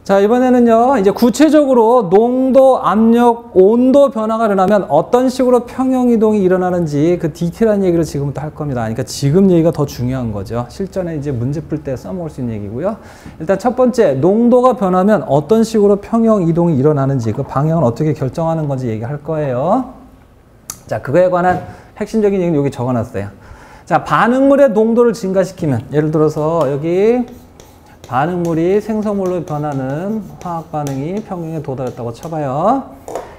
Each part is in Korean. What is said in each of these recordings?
자, 이번에는요, 이제 구체적으로 농도, 압력, 온도 변화가 일어나면 어떤 식으로 평형이동이 일어나는지 그 디테일한 얘기를 지금부터 할 겁니다. 그러니까 지금 얘기가 더 중요한 거죠. 실전에 이제 문제 풀 때 써먹을 수 있는 얘기고요. 일단 첫 번째, 농도가 변하면 어떤 식으로 평형이동이 일어나는지 그 방향을 어떻게 결정하는 건지 얘기할 거예요. 자, 그거에 관한 핵심적인 얘기는 여기 적어놨어요. 자, 반응물의 농도를 증가시키면, 예를 들어서 여기 반응물이 생성물로 변하는 화학 반응이 평형에 도달했다고 쳐봐요.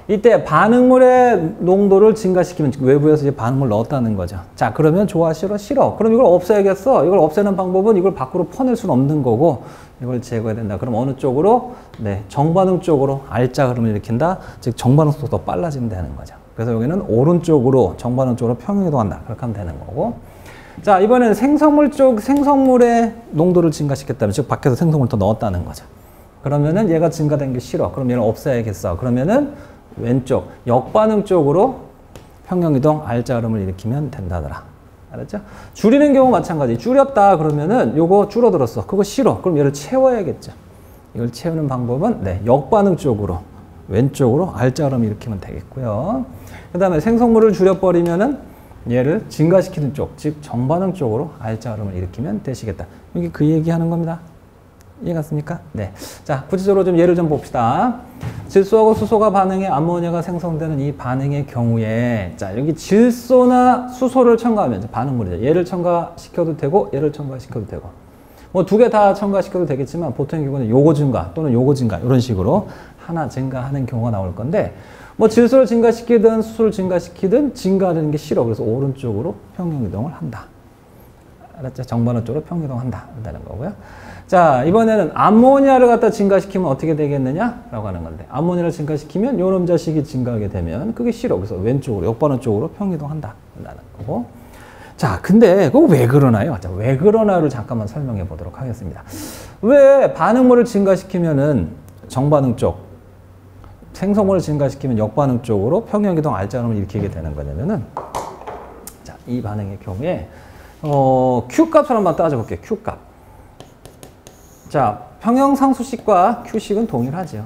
이때 반응물의 농도를 증가시키면 외부에서 이제 반응물 넣었다는 거죠. 자, 그러면 좋아, 싫어? 싫어. 그럼 이걸 없애야겠어. 이걸 없애는 방법은 이걸 밖으로 퍼낼 수는 없는 거고 이걸 제거해야 된다. 그럼 어느 쪽으로? 네, 정반응 쪽으로 알짜 흐름을 일으킨다. 즉 정반응 속도가 더 빨라지면 되는 거죠. 그래서 여기는 오른쪽으로 정반응 쪽으로 평형이동한다. 그렇게 하면 되는 거고. 자, 이번에는 생성물 쪽, 생성물의 농도를 증가시켰다면, 즉, 밖에서 생성물을 더 넣었다는 거죠. 그러면은 얘가 증가된 게 싫어. 그럼 얘를 없애야겠어. 그러면은 왼쪽, 역반응 쪽으로 평형이동, 알짜 흐름을 일으키면 된다더라. 알았죠? 줄이는 경우 마찬가지. 줄였다. 그러면은 요거 줄어들었어. 그거 싫어. 그럼 얘를 채워야겠죠. 이걸 채우는 방법은, 네, 역반응 쪽으로, 왼쪽으로 알짜 흐름을 일으키면 되겠고요. 그 다음에 생성물을 줄여버리면은 얘를 증가시키는 쪽, 즉 정반응 쪽으로 알짜 흐름을 일으키면 되시겠다. 여기 그 얘기하는 겁니다. 이해 갔습니까? 네. 자, 구체적으로 좀 예를 좀 봅시다. 질소하고 수소가 반응해 암모니아가 생성되는 이 반응의 경우에, 자, 여기 질소나 수소를 첨가하면 반응물이죠. 얘를 첨가시켜도 되고 얘를 첨가시켜도 되고 뭐 두 개 다 첨가시켜도 되겠지만 보통의 경우는 요거 증가 또는 요거 증가 이런 식으로 하나 증가하는 경우가 나올 건데, 뭐 질소를 증가시키든 수소를 증가시키든 증가하는 게 싫어. 그래서 오른쪽으로 평형이동을 한다. 알았죠? 정반응 쪽으로 평형이동한다. 한다는 거고요. 자, 이번에는 암모니아를 갖다 증가시키면 어떻게 되겠느냐? 라고 하는 건데, 암모니아를 증가시키면 요놈 자식이 증가하게 되면 그게 싫어. 그래서 왼쪽으로, 역반응 쪽으로 평형이동한다. 한다는 거고. 자, 근데 그거 왜 그러나요? 자, 왜 그러나를 잠깐만 설명해 보도록 하겠습니다. 왜 반응물을 증가시키면은 정반응 쪽, 생성물을 증가시키면 역반응 쪽으로 평형이동 알짜 흐름을 일으키게 되는 거냐면은, 자, 이 반응의 경우에 Q값을 한번 따져볼게요. Q값. 자, 평형상수식과 Q식은 동일하죠.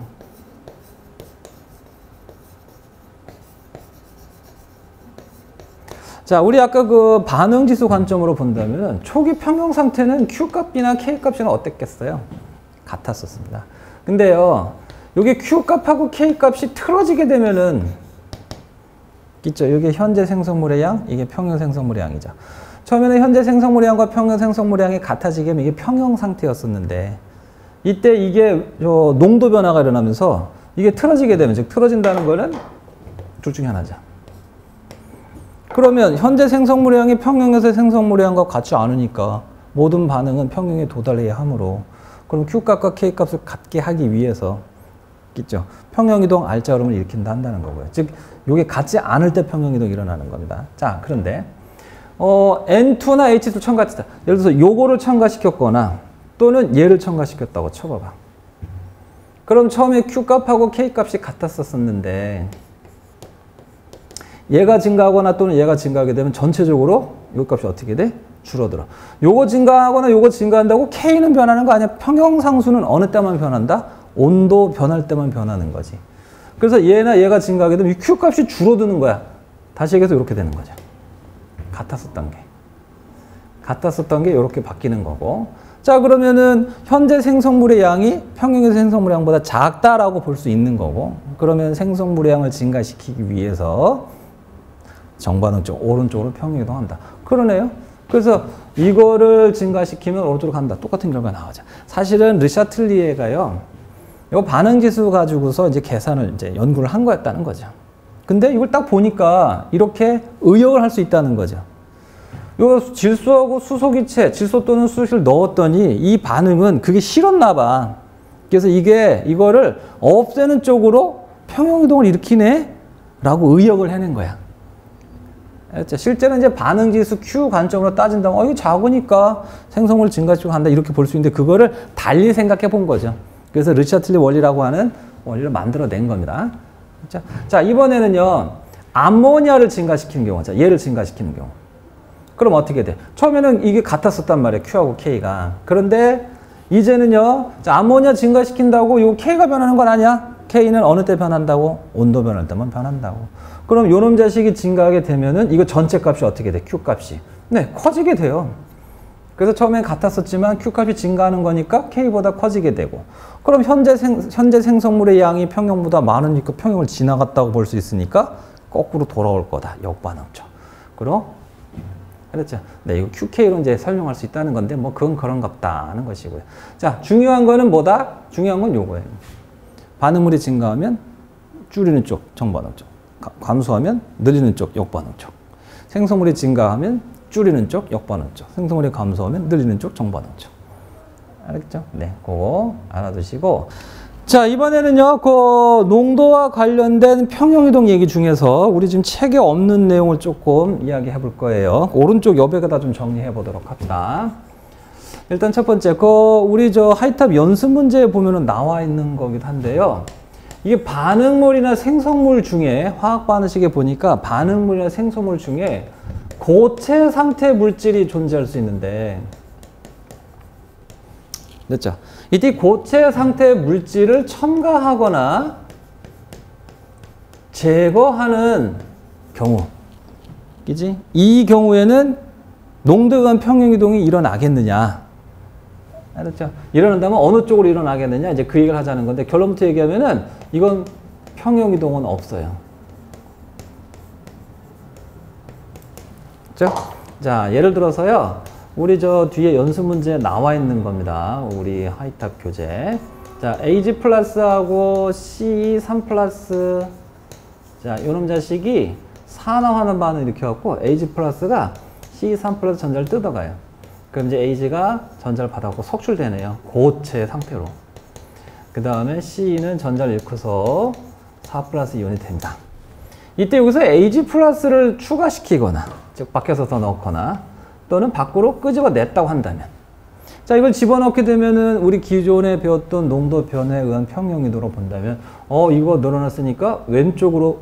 자, 우리 아까 그 반응지수 관점으로 본다면 초기 평형 상태는 Q값이나 K값이나 어땠겠어요? 같았었습니다. 근데요, 요게 Q값하고 K값이 틀어지게 되면은, 있죠? 이게 현재 생성물의 양, 이게 평형 생성물의 양이죠. 처음에는 현재 생성물의 양과 평형 생성물의 양이 같아지게 하면 이게 평형 상태였었는데, 이때 이게 농도 변화가 일어나면서 이게 틀어지게 되면, 즉 틀어진다는 거는 둘 중에 하나죠. 그러면 현재 생성물의 양이 평형에서 생성물의 양과 같지 않으니까 모든 반응은 평형에 도달해야 하므로, 그럼 Q값과 K값을 같게 하기 위해서 있죠. 평형이동 알짜 흐름을 일으킨다 한다는 거고요. 즉, 이게 같지 않을 때 평형이동이 일어나는 겁니다. 자, 그런데 N2나 H2 첨가했다. 예를 들어서 요거를 첨가시켰거나 또는 얘를 첨가시켰다고 쳐봐봐. 그럼 처음에 Q값하고 K값이 같았었는데 얘가 증가하거나 또는 얘가 증가하게 되면 전체적으로 요 값이 어떻게 돼? 줄어들어. 요거 증가하거나 요거 증가한다고 K는 변하는 거 아니야? 평형상수는 어느 때만 변한다? 온도 변할 때만 변하는 거지. 그래서 얘나 얘가 증가하게 되면 이 Q값이 줄어드는 거야. 다시 얘기해서 이렇게 되는 거죠. 같았었던 게 이렇게 바뀌는 거고. 자, 그러면은 현재 생성물의 양이 평형에서 생성물의 양보다 작다라고 볼 수 있는 거고, 그러면 생성물의 양을 증가시키기 위해서 정반응 쪽 오른쪽으로 평형이동한다. 그러네요. 그래서 이거를 증가시키면 오른쪽으로 간다. 똑같은 결과가 나오죠. 사실은 르샤틀리에가요, 이 반응지수 가지고서 이제 계산을 이제 연구를 한 거였다는 거죠. 근데 이걸 딱 보니까 이렇게 의역을 할 수 있다는 거죠. 요 질소하고 수소기체, 질소 또는 수소를 넣었더니 이 반응은 그게 싫었나 봐. 그래서 이거를 없애는 쪽으로 평형이동을 일으키네? 라고 의역을 해낸 거야. 실제는 이제 반응지수 Q 관점으로 따진다면, 이거 작으니까 생성물 증가시키고 한다. 이렇게 볼 수 있는데, 그거를 달리 생각해 본 거죠. 그래서 르샤틀리 원리라고 하는 원리를 만들어낸 겁니다. 자, 이번에는요, 암모니아를 증가시키는 경우, 자, 얘를 증가시키는 경우. 그럼 어떻게 돼? 처음에는 이게 같았었단 말이에요. Q하고 K가. 그런데 이제는요, 자, 아모니아 증가시킨다고 요 K가 변하는 건 아니야. K는 어느 때 변한다고? 온도 변할 때만 변한다고. 그럼 요놈 자식이 증가하게 되면은 이거 전체 값이 어떻게 돼? Q 값이. 네, 커지게 돼요. 그래서 처음엔 같았었지만 Q 값이 증가하는 거니까 K보다 커지게 되고. 그럼 현재 생성물의 양이 평형보다 많으니까 평형을 지나갔다고 볼 수 있으니까 거꾸로 돌아올 거다. 역반응적. 그럼 그렇죠. 네, 이거 QK로 이제 설명할 수 있다는 건데 뭐 그건 그런갑다 하는 것이고요. 자, 중요한 거는 뭐다? 중요한 건 요거예요. 반응물이 증가하면 줄이는 쪽 정반응적, 감소하면 늘리는 쪽 역반응적. 생성물이 증가하면 줄이는 쪽 역반응적, 생성물이 감소하면 늘리는 쪽 정반응적. 알겠죠? 네, 그거 알아두시고. 자, 이번에는요, 그 농도와 관련된 평형이동 얘기 중에서 우리 지금 책에 없는 내용을 조금 이야기해 볼 거예요. 오른쪽 옆에다 좀 정리해 보도록 합시다. 일단 첫 번째, 우리 하이탑 연습 문제에 보면은 나와 있는 거기도 한데요. 이게 반응물이나 생성물 중에, 화학 반응식에 보니까 반응물이나 생성물 중에 고체 상태 물질이 존재할 수 있는데, 됐죠? 이때 고체 상태 물질을 첨가하거나 제거하는 경우, 그지? 이 경우에는 농도에 의한 평형이동이 일어나겠느냐? 알았죠? 일어난다면 어느 쪽으로 일어나겠느냐? 이제 그 얘기를 하자는 건데, 결론부터 얘기하면은 이건 평형이동은 없어요. 그죠? 자, 예를 들어서요. 우리 뒤에 연습 문제에 나와 있는 겁니다. 우리 하이탑 교재. 자, AG 플러스하고 C3 플러스. 자, 요놈 자식이 산화하는 반응을 일으켜갖고 AG 플러스가 C3 플러스 전자를 뜯어가요. 그럼 이제 AG가 전자를 받아갖고 석출되네요. 고체 상태로. 그 다음에 C는 전자를 일으켜서 4 플러스 이온이 됩니다. 이때 여기서 AG 플러스를 추가시키거나, 즉 밖에서 더 넣거나, 또는 밖으로 끄집어냈다고 한다면, 자, 이걸 집어넣게 되면은 우리 기존에 배웠던 농도 변화에 의한 평형이동으로 본다면, 이거 늘어났으니까 왼쪽으로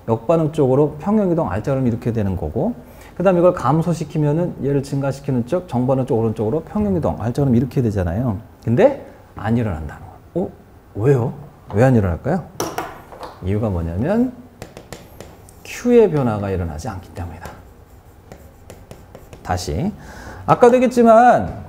역반응 쪽으로 평형이동 R자를 이렇게 되는 거고, 그 다음에 이걸 감소시키면은 얘를 증가시키는 쪽, 정반응 쪽 오른쪽으로 평형이동 R자를 이렇게 되잖아요. 근데 안 일어난다는 거예요. 왜요? 왜 안 일어날까요? 이유가 뭐냐면 Q의 변화가 일어나지 않기 때문이다. 다시, 아까도 얘기했지만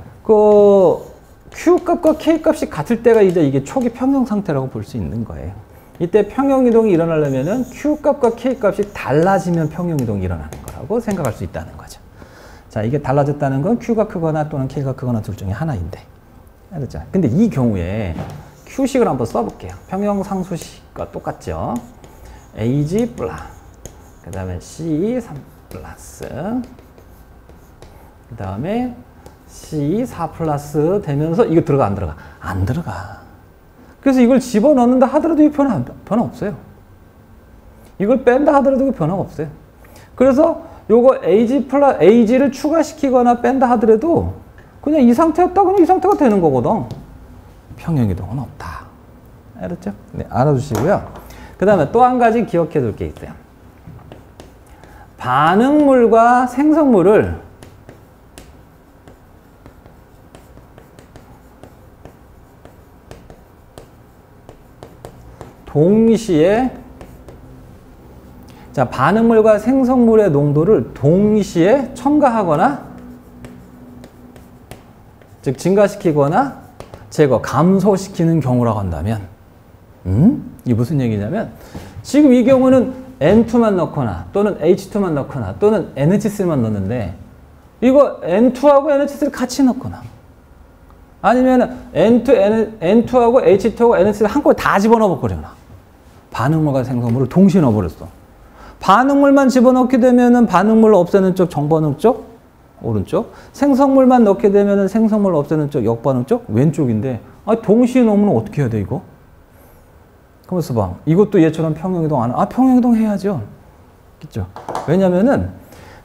Q 값과 K 값이 같을 때가 이제 이게 초기 평형 상태라고 볼 수 있는 거예요. 이때 평형 이동이 일어나려면은 Q 값과 K 값이 달라지면 평형 이동이 일어나는 거라고 생각할 수 있다는 거죠. 자, 이게 달라졌다는 건 Q가 크거나 또는 K가 크거나 둘 중에 하나인데, 알았죠? 근데 이 경우에 Q식을 한번 써볼게요. 평형 상수식과 똑같죠? AG 플러스, 그 다음에 C3 플러스, 그 다음에 C4 플러스 되면서 이거 들어가 안 들어가? 안 들어가. 그래서 이걸 집어넣는다 하더라도 이 변화 없어요. 이걸 뺀다 하더라도 변화 없어요. 그래서 요거 AG를 추가시키거나 뺀다 하더라도 그냥 이 상태였다 그냥 이 상태가 되는 거거든. 평형이동은 없다. 알았죠? 네, 알아두시고요. 그 다음에 또 한 가지 기억해 둘 게 있어요. 반응물과 생성물을 동시에, 자, 반응물과 생성물의 농도를 동시에 첨가하거나, 즉 증가시키거나 제거, 감소시키는 경우라고 한다면, 이게 무슨 얘기냐면, 지금 이 경우는 N2만 넣거나 또는 H2만 넣거나 또는 NH3만 넣는데, 이거 N2하고 NH3를 같이 넣거나, 아니면 N2하고 H2하고 NH3를 한꺼번에 다 집어넣어 버리거나, 반응물과 생성물을 동시에 넣어버렸어. 반응물만 집어넣게 되면은 반응물을 없애는 쪽 정반응 쪽 오른쪽, 생성물만 넣게 되면은 생성물을 없애는 쪽 역반응 쪽 왼쪽인데, 동시에 넣으면 어떻게 해야 돼 이거? 가만있어 봐. 이것도 얘처럼 평형이동 안 해? 평형이동 해야죠. 그죠? 왜냐면은,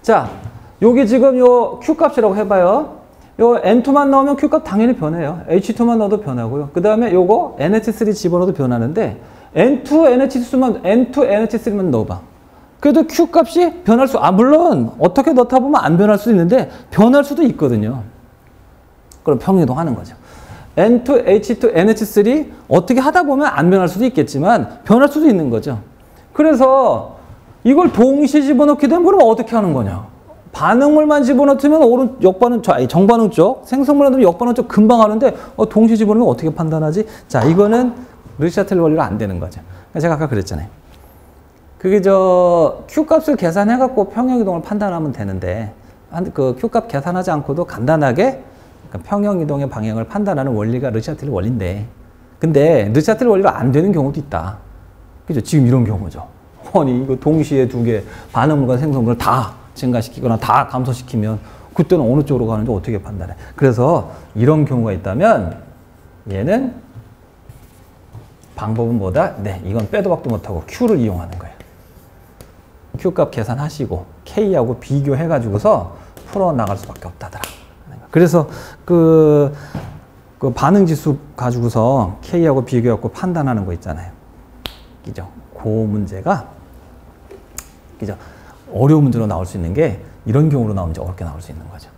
자, 여기 지금 요 Q 값이라고 해봐요. 요 N2만 넣으면 Q 값 당연히 변해요. H2만 넣어도 변하고요. 그 다음에 요거 NH3 집어넣어도 변하는데, N2NH3만 넣어봐. 그래도 Q 값이 변할 물론 어떻게 넣다 보면 안 변할 수도 있는데 변할 수도 있거든요. 그럼 평형이동 하는 거죠. N2, H2, NH3 어떻게 하다 보면 안 변할 수도 있겠지만 변할 수도 있는 거죠. 그래서 이걸 동시에 집어넣게 되면 그럼 어떻게 하는 거냐? 반응물만 집어넣으면 정반응 쪽, 생성물만 넣으면 역반응 쪽 금방 하는데 동시에 집어넣으면 어떻게 판단하지? 자, 이거는 르시아틀 원리로 안 되는 거죠. 제가 아까 그랬잖아요. 그게 Q값을 계산해갖고 평형이동을 판단하면 되는데 그 Q값 계산하지 않고도 간단하게 평형이동의 방향을 판단하는 원리가 르시아틀 원리인데 근데 르시아틀 원리로 안 되는 경우도 있다. 그죠? 지금 이런 경우죠. 아니 이거 동시에 두 개 반응물과 생성물을 다 증가시키거나 다 감소시키면 그때는 어느 쪽으로 가는지 어떻게 판단해? 그래서 이런 경우가 있다면 얘는 방법은 뭐다? 네, 이건 빼도 박도 못하고 Q를 이용하는 거예요. Q값 계산하시고 K하고 비교해가지고서 풀어나갈 수밖에 없다더라. 그래서 그 반응지수 가지고서 K하고 비교해갖고 판단하는 거 있잖아요. 그죠? 그 문제가 그죠? 어려운 문제로 나올 수 있는 게 이런 경우로 나오는지 어렵게 나올 수 있는 거죠.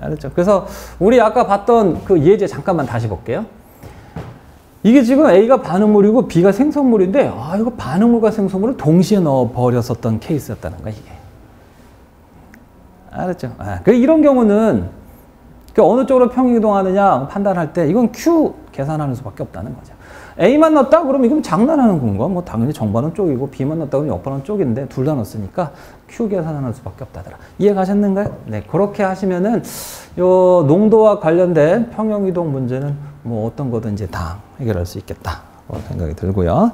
알았죠? 그래서 우리 아까 봤던 그 예제 잠깐만 다시 볼게요. 이게 지금 A가 반응물이고 B가 생성물인데 이거 반응물과 생성물을 동시에 넣어버렸었던 케이스였다는 거야 이게. 알았죠? 이런 경우는 어느 쪽으로 평행이동하느냐 판단할 때 이건 Q 계산하는 수밖에 없다는 거죠. A만 넣었다? 그럼 이건 장난하는 건가? 뭐 당연히 정반응 쪽이고 B만 넣었다 그러면 역반응 쪽인데 둘 다 넣었으니까 Q 계산하는 수밖에 없다더라. 이해 가셨는가요? 네, 그렇게 하시면은 요 농도와 관련된 평형이동 문제는 뭐 어떤 거든지 다 해결할 수 있겠다. 생각이 들고요.